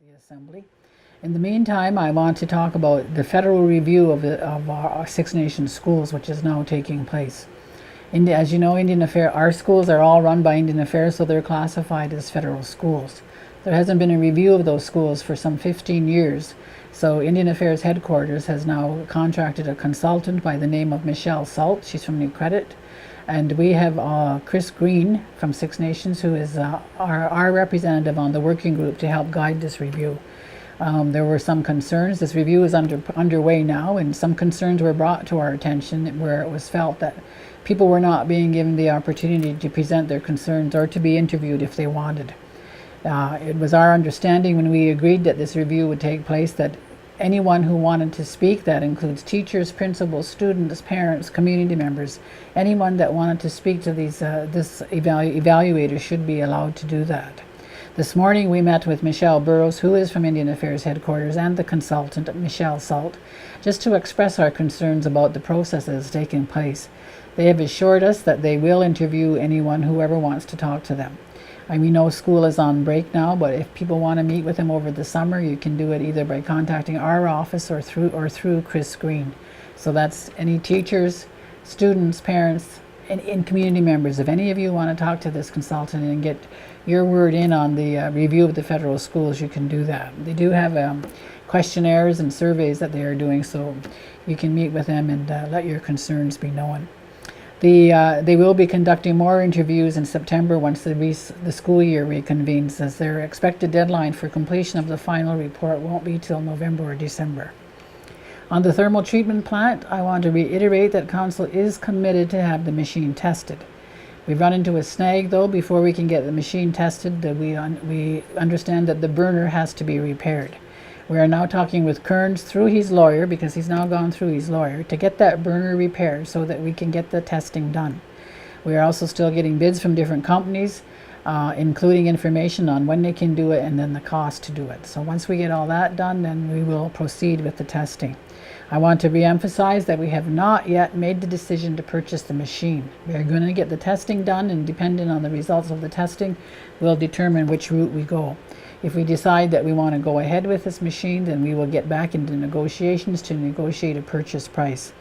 the Assembly. In the meantime, I want to talk about the federal review of our Six Nations schools, which is now taking place. As you know, our schools are all run by Indian Affairs, so they're classified as federal schools. There hasn't been a review of those schools for some 15 years. So Indian Affairs headquarters has now contracted a consultant by the name of Michel Sault. She's from New Credit. And we have Kris Green from Six Nations, who is our representative on the working group to help guide this review. There were some concerns. This review is underway now, and some concerns were brought to our attention where it was felt that people were not being given the opportunity to present their concerns or to be interviewed if they wanted. It was our understanding when we agreed that this review would take place that anyone who wanted to speak, that includes teachers, principals, students, parents, community members, anyone that wanted to speak to this evaluator should be allowed to do that. This morning we met with Michel Burrows, who is from Indian Affairs headquarters, and the consultant, Michel Sault, just to express our concerns about the process that has taken place. They have assured us that they will interview whoever wants to talk to them. We know school is on break now, but if people want to meet with them over the summer, you can do it either by contacting our office or through Kris Green. So that's any teachers, students, parents, and community members. If any of you want to talk to this consultant and get your word in on the review of the federal schools, you can do that. They do have questionnaires and surveys that they are doing, so you can meet with them and let your concerns be known. They will be conducting more interviews in September once the school year reconvenes, as their expected deadline for completion of the final report won't be till November or December. On the thermal treatment plant, I want to reiterate that Council is committed to have the machine tested. We've run into a snag, though. Before we can get the machine tested, we understand that the burner has to be repaired. We are now talking with Kearns through his lawyer, because he's now gone through his lawyer, to get that burner repaired so that we can get the testing done. We are also still getting bids from different companies, including information on when they can do it and then the cost to do it. So once we get all that done, then we will proceed with the testing. I want to re-emphasize that we have not yet made the decision to purchase the machine. We are going to get the testing done, and depending on the results of the testing, we'll determine which route we go. If we decide that we want to go ahead with this machine, then we will get back into negotiations to negotiate a purchase price.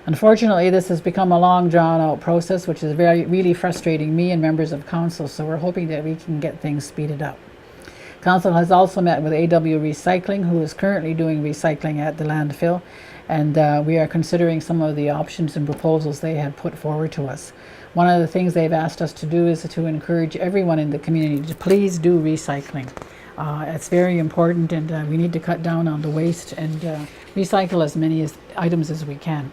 Unfortunately, this has become a long, drawn-out process, which is really frustrating me and members of Council, so we're hoping that we can get things speeded up. Council has also met with AW Recycling, who is currently doing recycling at the landfill, and we are considering some of the options and proposals they have put forward to us. One of the things they've asked us to do is to encourage everyone in the community to please do recycling. It's very important, and we need to cut down on the waste and recycle as many items as we can.